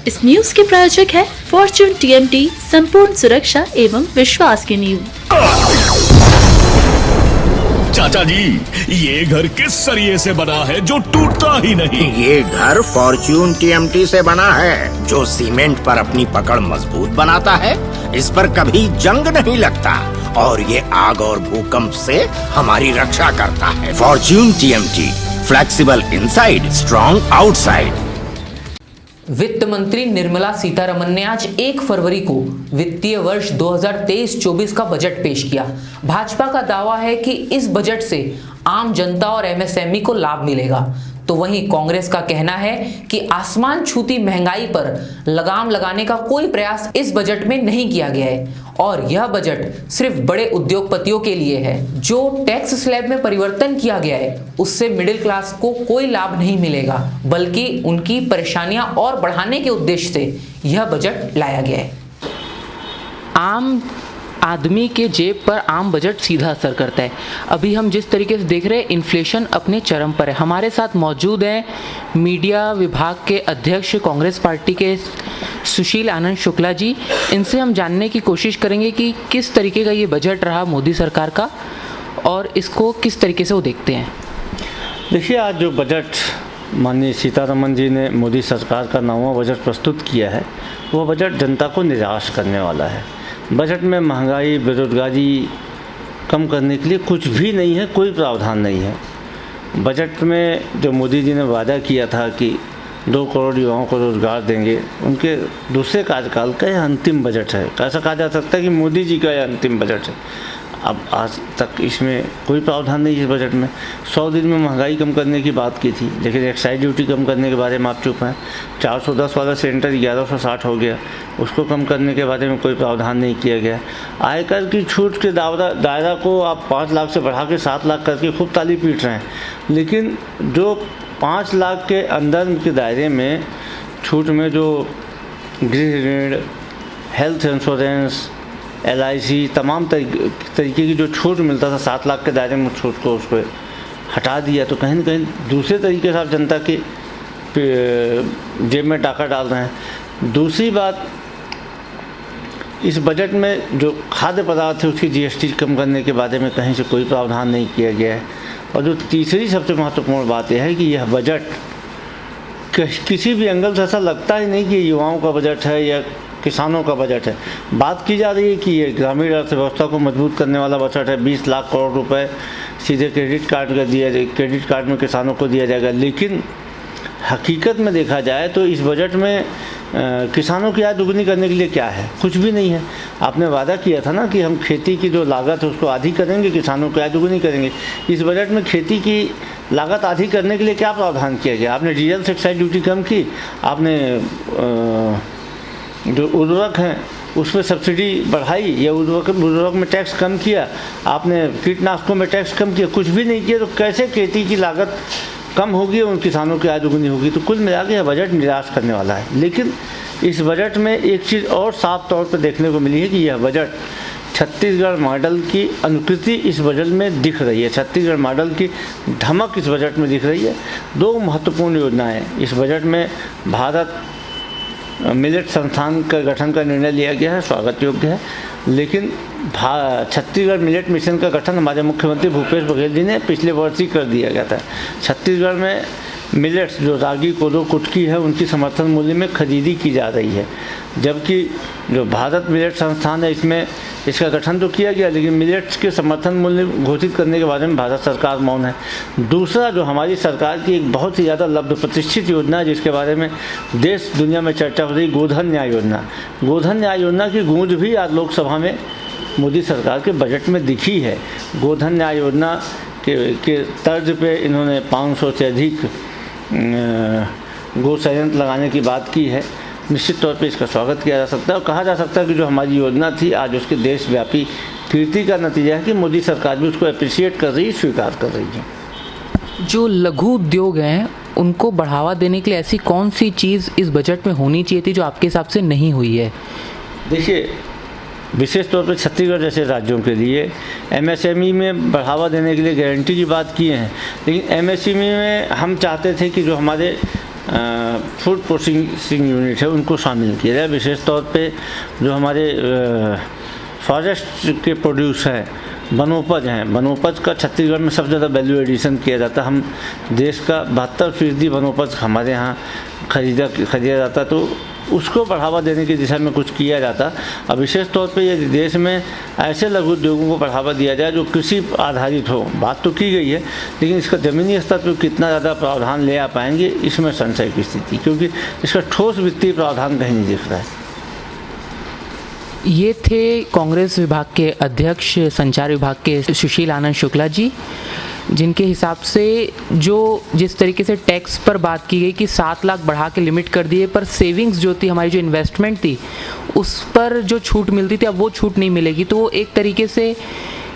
इस न्यूज के प्रायोजक है फॉर्च्यून टीएमटी, संपूर्ण सुरक्षा एवं विश्वास की नींव। चाचा जी, ये घर किस सरिये से बना है जो टूटता ही नहीं? ये घर फॉर्च्यून टीएमटी से बना है, जो सीमेंट पर अपनी पकड़ मजबूत बनाता है। इस पर कभी जंग नहीं लगता और ये आग और भूकंप से हमारी रक्षा करता है। Fortune TMT, flexible inside, strong outside. वित्त मंत्री निर्मला सीतारमन ने आज 1 फरवरी को वित्तीय वर्ष 2023-24 का बजट पेश किया। भाजपा का दावा है कि इस बजट से आम जनता और एमएसएमई को लाभ मिलेगा, तो वहीं कांग्रेस का कहना है कि आसमान छूती महंगाई पर लगाम लगाने का कोई प्रयास इस बजट में नहीं किया गया है और यह बजट सिर्फ बड़े उद्योगपतियों के लिए है। जो टैक्स स्लैब में परिवर्तन किया गया है उससे मिडिल क्लास को कोई लाभ नहीं मिलेगा, बल्कि उनकी परेशानियां और बढ़ाने के उद्देश्य से यह बजट लाया गया है। आम आदमी के जेब पर आम बजट सीधा असर करता है। अभी हम जिस तरीके से देख रहे हैं, इन्फ्लेशन अपने चरम पर है। हमारे साथ मौजूद हैं मीडिया विभाग के अध्यक्ष कांग्रेस पार्टी के सुशील आनंद शुक्ला जी। इनसे हम जानने की कोशिश करेंगे कि किस तरीके का ये बजट रहा मोदी सरकार का और इसको किस तरीके से वो देखते हैं। देखिए, आज जो बजट माननीय सीतारमन जी ने मोदी सरकार का 9वां बजट प्रस्तुत किया है, वो बजट जनता को निराश करने वाला है। बजट में महंगाई, बेरोजगारी कम करने के लिए कुछ भी नहीं है, कोई प्रावधान नहीं है। बजट में जो मोदी जी ने वादा किया था कि 2 करोड़ युवाओं को रोज़गार देंगे, उनके दूसरे कार्यकाल का यह अंतिम बजट है। ऐसा कहा जा सकता है कि मोदी जी का यह अंतिम बजट है। अब आज तक इसमें कोई प्रावधान नहीं है। इस बजट में 100 दिन में महंगाई कम करने की बात की थी, लेकिन एक्साइज ड्यूटी कम करने के बारे में आप चुप हैं। 410 वाला सिलेंडर 1160 हो गया, उसको कम करने के बारे में कोई प्रावधान नहीं किया गया। आयकर की छूट के दायरा को आप 5 लाख से बढ़ा के 7 लाख करके खूब ताली पीट रहे हैं, लेकिन जो 5 लाख के अंदर के दायरे में छूट में जो गृह ऋण, हेल्थ इंश्योरेंस, LIC, तमाम तरीके की जो छूट मिलता था 7 लाख के दायरे में, छूट को उसको हटा दिया। तो कहीं ना कहीं दूसरे तरीके से आप जनता के जेब में टाका डाल रहे हैं। दूसरी बात, इस बजट में जो खाद्य पदार्थ है उसकी GST कम करने के बारे में कहीं से कोई प्रावधान नहीं किया गया है। और जो तीसरी सबसे महत्वपूर्ण बात यह है कि यह बजट किसी भी एंगल से ऐसा लगता ही नहीं कि युवाओं का बजट है या किसानों का बजट है। बात की जा रही है कि ये ग्रामीण अर्थव्यवस्था को मजबूत करने वाला बजट है। 20 लाख करोड़ रुपए सीधे क्रेडिट कार्ड में किसानों को दिया जाएगा, लेकिन हकीकत में देखा जाए तो इस बजट में किसानों की आय दुगनी करने के लिए क्या है? कुछ भी नहीं है। आपने वादा किया था ना कि हम खेती की जो लागत है उसको आधी करेंगे, किसानों की आय दुगनी करेंगे। इस बजट में खेती की लागत आधी करने के लिए क्या प्रावधान किया गया? आपने डीजल से एक्साइज ड्यूटी कम की, आपने जो उर्वरक हैं उस पर सब्सिडी बढ़ाई या उर्वरक में टैक्स कम किया, आपने कीटनाशकों में टैक्स कम किया, कुछ भी नहीं किया। तो कैसे खेती की लागत कम होगी और उन किसानों की आय दुगनी होगी? तो कुल मिला के यह बजट निराश करने वाला है। लेकिन इस बजट में एक चीज़ और साफ तौर पर देखने को मिली है कि यह बजट छत्तीसगढ़ मॉडल की अनुकृति इस बजट में दिख रही है। छत्तीसगढ़ मॉडल की धमक इस बजट में दिख रही है। 2 महत्वपूर्ण योजनाएँ इस बजट में। भारत मिलेट संस्थान का गठन का निर्णय लिया गया है, स्वागत योग्य है, लेकिन छत्तीसगढ़ मिलेट मिशन का गठन हमारे मुख्यमंत्री भूपेश बघेल जी ने पिछले वर्ष ही कर दिया गया था। छत्तीसगढ़ में मिलेट्स जो रागी, कोदो, कुटकी है, उनकी समर्थन मूल्य में खरीदी की जा रही है, जबकि जो भारत मिलेट संस्थान है इसमें इसका गठन तो किया गया, लेकिन मिलेट्स के समर्थन मूल्य घोषित करने के बारे में भारत सरकार मौन है। दूसरा, जो हमारी सरकार की एक बहुत ही ज़्यादा लब्ध प्रतिष्ठित योजना है जिसके बारे में देश दुनिया में चर्चा हो रही, गोधन न्याय योजना। गोधन न्याय योजना की गूंज भी आज लोकसभा में मोदी सरकार के बजट में दिखी है। गोधन न्याय योजना के तर्ज पे इन्होंने 500 से अधिक गो संयंत्र लगाने की बात की है। निश्चित तौर पे इसका स्वागत किया जा सकता है और कहा जा सकता है कि जो हमारी योजना थी आज उसके देशव्यापी कीर्ति का नतीजा है कि मोदी सरकार भी उसको अप्रिशिएट कर रही है, स्वीकार कर रही है। जो लघु उद्योग हैं उनको बढ़ावा देने के लिए ऐसी कौन सी चीज़ इस बजट में होनी चाहिए थी जो आपके हिसाब से नहीं हुई है? देखिए, विशेष तौर पर छत्तीसगढ़ जैसे राज्यों के लिए MSME में बढ़ावा देने के लिए गारंटी की बात किए हैं, लेकिन MSME में हम चाहते थे कि जो हमारे फूड प्रोसेसिंग यूनिट है उनको शामिल किया जाए। विशेष तौर पे जो हमारे फॉरेस्ट के प्रोड्यूस हैं, वनोपज हैं, वनोपज का छत्तीसगढ़ में सबसे ज़्यादा वैल्यू एडिशन किया जाता है। हम देश का 72% वनोपज हमारे यहाँ खरीदा जाता, तो उसको बढ़ावा देने की दिशा में कुछ किया जाता। अब विशेष तौर पे ये देश में ऐसे लघु उद्योगों को बढ़ावा दिया जाए जो कृषि आधारित हो। बात तो की गई है, लेकिन इसका ज़मीनी स्तर पर कितना ज़्यादा प्रावधान ले आ पाएंगे इसमें संशय की स्थिति, क्योंकि इसका ठोस वित्तीय प्रावधान कहीं नहीं दिख रहा है। ये थे कांग्रेस विभाग के अध्यक्ष संचार विभाग के सुशील आनंद शुक्ला जी, जिनके हिसाब से जिस तरीके से टैक्स पर बात की गई कि 7 लाख बढ़ा के लिमिट कर दिए, पर सेविंग्स जो थी, हमारी जो इन्वेस्टमेंट थी, उस पर जो छूट मिलती थी अब वो छूट नहीं मिलेगी। तो वो एक तरीके से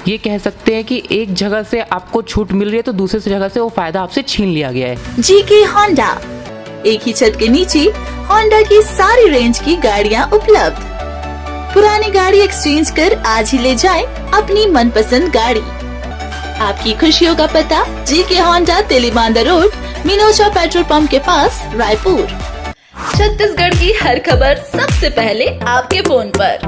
ये कह सकते हैं कि एक जगह से आपको छूट मिल रही है तो दूसरे जगह से वो फायदा आपसे छीन लिया गया है। जीके होंडा, एक ही छत के नीचे होंडा की सारी रेंज की गाड़ियाँ उपलब्ध। पुरानी गाड़ी एक्सचेंज कर आज ही ले जाएं अपनी मनपसंद गाड़ी। आपकी खुशियों का पता GK Honda, Telibandha road, Minocha petrol pump के पास, रायपुर। छत्तीसगढ़ की हर खबर सबसे पहले आपके फोन पर।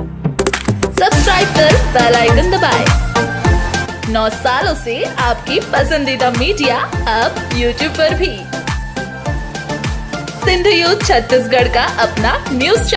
सब्सक्राइब कर बेल आइकन दबाएं। 9 सालों से आपकी पसंदीदा मीडिया अब YouTube पर भी। सिंधु यूथ छत्तीसगढ़ का अपना न्यूज